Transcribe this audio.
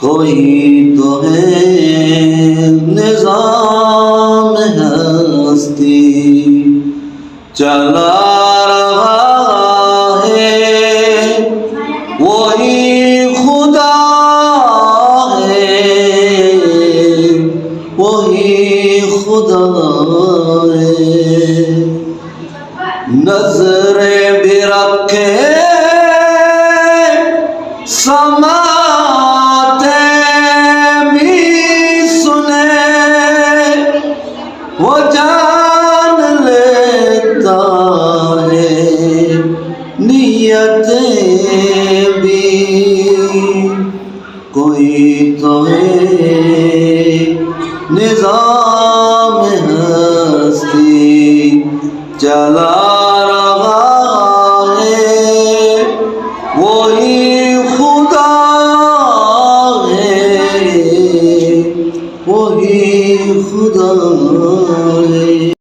कोई तो है निज़ाम हस्ती चला रहा है, वही खुदा है, वही खुदा है। नजरें भी रखे समाते भी सुने, वो जान लेता है नियतें भी। कोई तो है निज़ाम हस्ती चला रहा है, वही खुदा है, वही खुदा है।